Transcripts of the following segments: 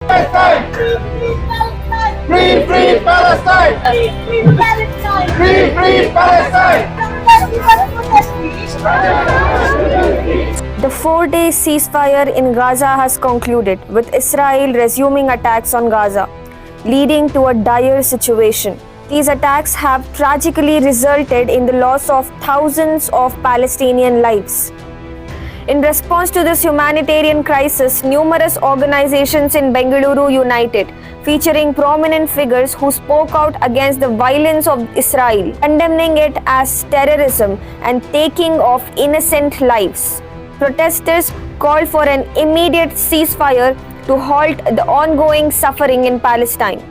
Free, free Palestine! Free, free Palestine! Free, free Palestine! The 4-day ceasefire in Gaza has concluded, with Israel resuming attacks on Gaza, leading to a dire situation. These attacks have tragically resulted in the loss of thousands of Palestinian lives. In response to this humanitarian crisis, numerous organizations in Bengaluru united, featuring prominent figures who spoke out against the violence of Israel, condemning it as terrorism and taking of innocent lives. Protesters called for an immediate ceasefire to halt the ongoing suffering in Palestine.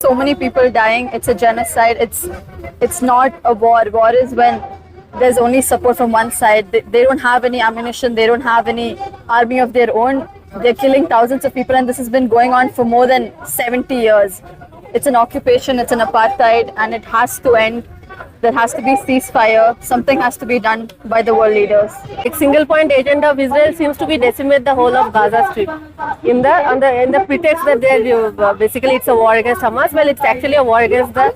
So many people dying. It's a genocide. It's not a war. War is when there's only support from one side. They don't have any ammunition. They don't have any army of their own. They're killing thousands of people, and this has been going on for more than 70 years. It's an occupation. It's an apartheid, and it has to end. There has to be ceasefire. Something has to be done by the world leaders. A single point agenda of Israel seems to be decimate the whole of Gaza Strip. In the pretext that basically it's a war against Hamas. Well, it's actually a war against the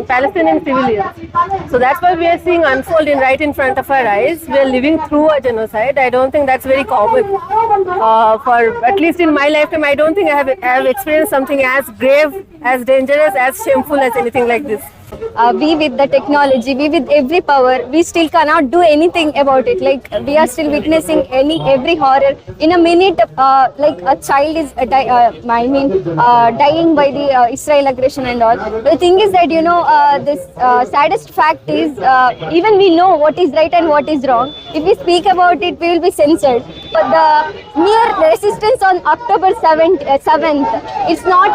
Palestinian civilians. So that's what we are seeing unfolding right in front of our eyes. We are living through a genocide. I don't think that's very common. For at least in my lifetime, I don't think I have experienced something as grave, as dangerous, as shameful as anything like this. We with the technology, we with every power, we still cannot do anything about it. Like we are still witnessing every horror. In a minute, like a child is dying by the Israel aggression and all. The thing is that this saddest fact is even we know what is right and what is wrong. If we speak about it, we will be censored. But the mere resistance on October 7th, it's not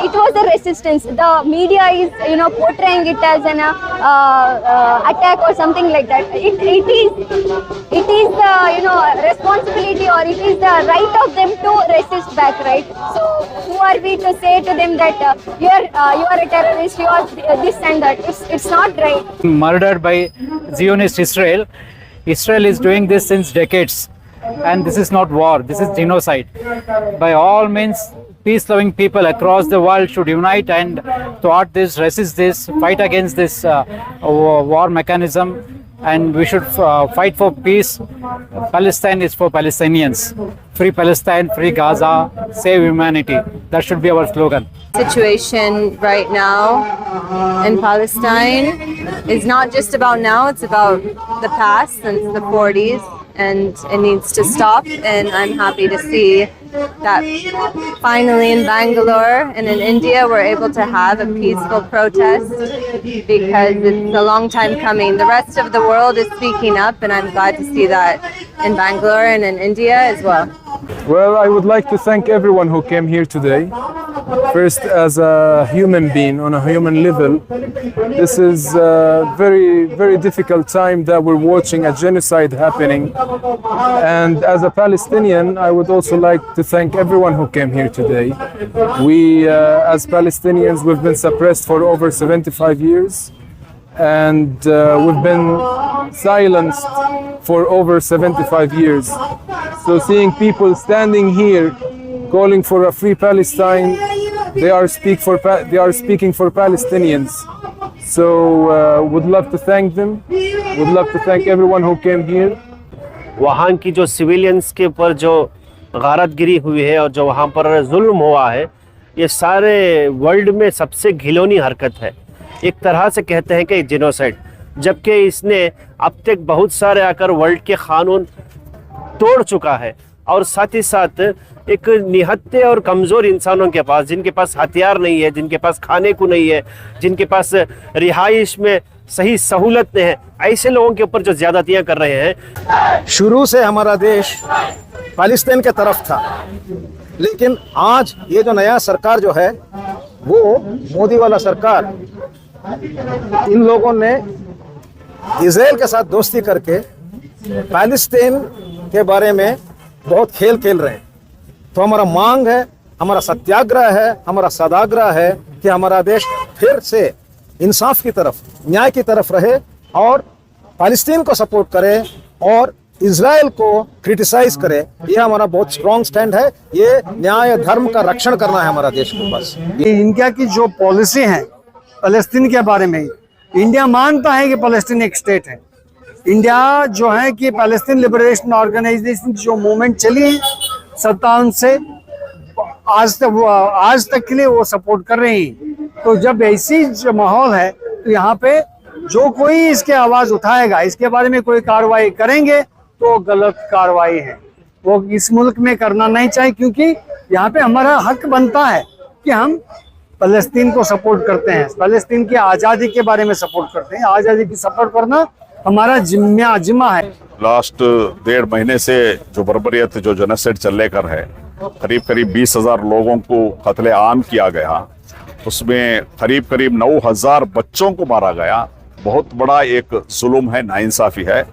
it was a resistance. The media is portraying it as an attack or something like that. It is the responsibility, or it is the right of them to resist back, right? So who are we to say to them that you are a terrorist, you are this and that? It's not right. Murdered by Zionist Israel. Israel is doing this since decades, and this is not war, this is genocide. By all means, peace-loving people across the world should unite and thwart this, resist this, fight against this war mechanism, and we should fight for peace. Palestine is for Palestinians. Free Palestine, free Gaza, save humanity. That should be our slogan. Situation right now in Palestine is not just about now, it's about the past since the 40s, and it needs to stop. And I'm happy to see that finally in Bangalore and in India we're able to have a peaceful protest, because it's a long time coming. The rest of the world is speaking up, and I'm glad to see that in Bangalore and in India as well. Well, I would like to thank everyone who came here today. First, as a human being, on a human level, this is a very, very difficult time that we're watching a genocide happening. And as a Palestinian, I would also like to thank everyone who came here today. We, as Palestinians, we've been suppressed for over 75 years. And we've been silenced for over 75 years. So seeing people standing here calling for a free Palestine, they are speaking for Palestinians. So would love to thank them. Would love to thank everyone who came here. वहाँ की जो civilians के ऊपर जो गारतगिरी हुई है और जो वहाँ पर जुल्म हुआ है, ये सारे वर्ल्ड में सबसे घिनौनी हरकत है. एक तरह से कहते हैं कि जेनोसाइड, जबकि इसने अब तक बहुत सारे आकर वर्ल्ड के कानून तोड़ चुका है. और साथ ही साथ एक निहत्ते और कमज़ोर इंसानों के पास, जिनके पास हथियार नहीं है, जिनके पास खाने को नहीं है, जिनके पास रिहाइश में सही सहूलत नहीं है, ऐसे लोगों के ऊपर जो ज़्यादतियाँ कर रहे हैं. शुरू से हमारा देश पाकिस्तान के तरफ था, लेकिन आज ये जो नया सरकार जो है वो मोदी वाला सरकार, इन लोगों ने इजराइल के साथ दोस्ती करके पैलेस्टाइन के बारे में बहुत खेल खेल रहे हैं. तो हमारा मांग है, हमारा सत्याग्रह है, हमारा सदाग्रह है कि हमारा देश फिर से इंसाफ की तरफ, न्याय की तरफ रहे और पैलेस्टाइन को सपोर्ट करे और इजराइल को क्रिटिसाइज करे, ये हमारा बहुत स्ट्रॉन्ग स्टैंड है। ये न्याय धर्म का रक्षण करना है हमारा देश को। बस इंडिया की जो पॉलिसी है फलस्तीन के बारे में, इंडिया मानता है कि फलस्तीन एक स्टेट है। इंडिया जो है कि पैलेस्टीन लिबरेशन ऑर्गेनाइजेशन जो मूवमेंट चली है 57 से आज तक के लिए वो सपोर्ट कर रही है। तो जब ऐसी जो माहौल है तो यहाँ पे जो कोई इसके आवाज उठाएगा, इसके बारे में कोई कार्रवाई करेंगे तो गलत कार्रवाई है, वो इस मुल्क में करना नहीं चाहिए। क्योंकि यहाँ पे हमारा हक बनता है कि हम फलस्तीन को सपोर्ट करते हैं, फलस्तीन की आज़ादी के बारे में सपोर्ट करते हैं। आज़ादी की सपोर्ट करना हमारा जिम्मा है। लास्ट 1.5 महीने से जो बर्बरियत, जो जेनोसाइड चलने कर है, करीब 20,000 लोगों को कत्ले आम किया गया। उसमें करीब 9,000 बच्चों को मारा गया। बहुत बड़ा एक जुल्म है, नाइंसाफी है।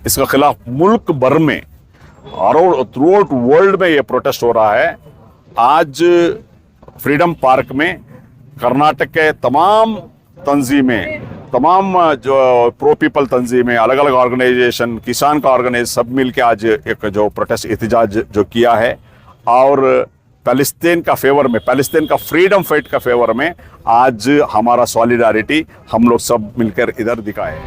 इसके खिलाफ मुल्क भर में और थ्रू आउट वर्ल्ड में ये प्रोटेस्ट हो रहा है। आज फ्रीडम पार्क में कर्नाटक के तमाम तंजीमें, तमाम जो प्रो पीपल तंजीमें, अलग अलग ऑर्गेनाइजेशन, किसान का ऑर्गेनाइजेशन सब मिलकर आज एक जो प्रोटेस्ट एहतजाज जो किया है और पैलेस्टीन का फेवर में, पैलेस्टीन का फ्रीडम फाइट का फेवर में आज हमारा सॉलिडारिटी हम लोग सब मिलकर इधर दिखाए।